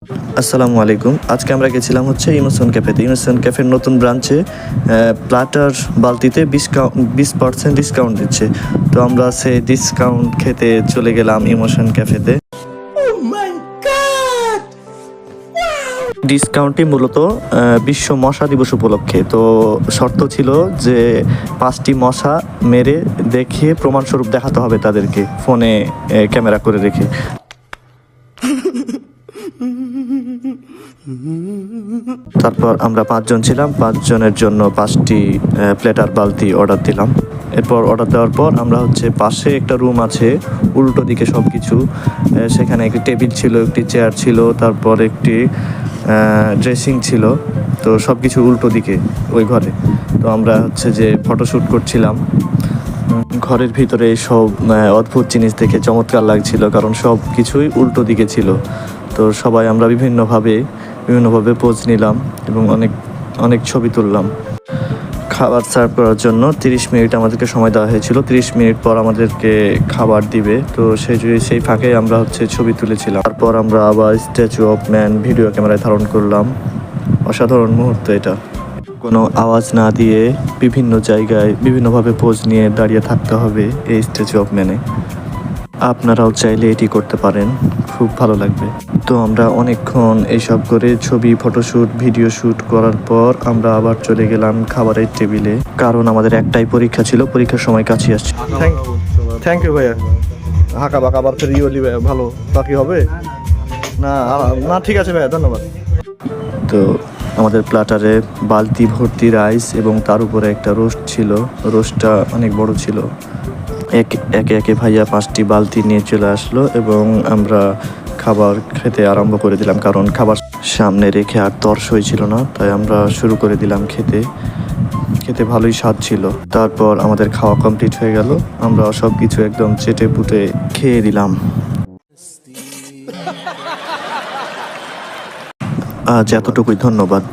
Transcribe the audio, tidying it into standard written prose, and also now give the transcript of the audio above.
আসসালামু আলাইকুম। আজকে আমরা গেছিলাম হচ্ছে ইমোশন ক্যাফেতে। ইমোশন ক্যাফের নতুন ব্রাঞ্চে প্লাটার বালতিতে 20% ডিসকাউন্ট দিচ্ছে। তো আমরা সেই ডিসকাউন্ট খেতে চলে গেলাম ইমোশন ক্যাফেতে। ডিসকাউন্টটি মূলত বিশ্ব মশা দিবস উপলক্ষে। তো শর্ত ছিল যে 5টি মশা মেরে দেখিয়ে প্রমাণস্বরূপ দেখাতে হবে তাদেরকে ফোনে ক্যামেরা করে রেখে। তারপর আমরা 5 জন ছিলাম, 5 জনের জন্য 5টি প্লেটার বালতি অর্ডার দিলাম। এরপর অর্ডার দেওয়ার পর আমরা হচ্ছে পাশে একটা রুম আছে, উল্টো দিকে সব কিছু। সেখানে একটি টেবিল ছিল, একটি চেয়ার ছিল, তারপর একটি ড্রেসিং ছিল। তো সব কিছু উল্টো দিকে ওই ঘরে। তো আমরা হচ্ছে যে ফটোশ্যুট করছিলাম। ঘরের ভিতরে সব অদ্ভুত জিনিস দেখে চমৎকার লাগছিল, কারণ সব কিছুই উল্টো দিকে ছিল। তো সবাই আমরা বিভিন্নভাবে পোজ নিলাম এবং অনেক ছবি তুললাম। খাবার সার্ভ করার জন্য 30 মিনিট আমাদেরকে সময় দেওয়া হয়েছিল। 30 মিনিট পর আমাদেরকে খাবার দিবে। তো সেই ফাঁকে আমরা হচ্ছে ছবি তুলেছিলাম। তারপর আমরা আবার স্ট্যাচু অফ ম্যান ভিডিও ক্যামেরায় ধারণ করলাম। অসাধারণ মুহূর্ত এটা। কোনো আওয়াজ না দিয়ে বিভিন্ন জায়গায় বিভিন্নভাবে পোজ নিয়ে দাঁড়িয়ে থাকতে হবে এই স্ট্যাচু অফ ম্যানে। আপনারাও চাইলে এটি করতে পারেন, খুব ভালো লাগবে। তো আমরা অনেকক্ষণ এইসব করে ছবি, ফটোশ্যুট, ভিডিও শ্যুট করার পর আমরা আবার চলে গেলাম খাবারের টেবিলে, কারণ আমাদের একটাই পরীক্ষা ছিল। পরীক্ষার সময় কাছে আসছে। থ্যাংক ইউ ভাইয়া। হাঁকা বাঁকা আবার ফের ভাইয়া, ভালো বাকি হবে না? না, ঠিক আছে ভাইয়া, ধন্যবাদ। তো আমাদের প্লাটারে বালতি ভর্তি রাইস এবং তার উপরে একটা রোস্ট ছিল। রোস্টটা অনেক বড় ছিল। একে একে ভাইয়া 5টি বালতি নিয়ে চলে আসলো এবং আমরা খাবার খেতে আরম্ভ করে দিলাম, কারণ খাবার সামনে রেখে আর তর্স হয়েছিল না। তাই আমরা শুরু করে দিলাম খেতে। ভালোই স্বাদ ছিল। তারপর আমাদের খাওয়া কমপ্লিট হয়ে গেল। আমরা সব কিছু একদম চেটে পুটে খেয়ে দিলাম। আজ এতটুকুই, ধন্যবাদ।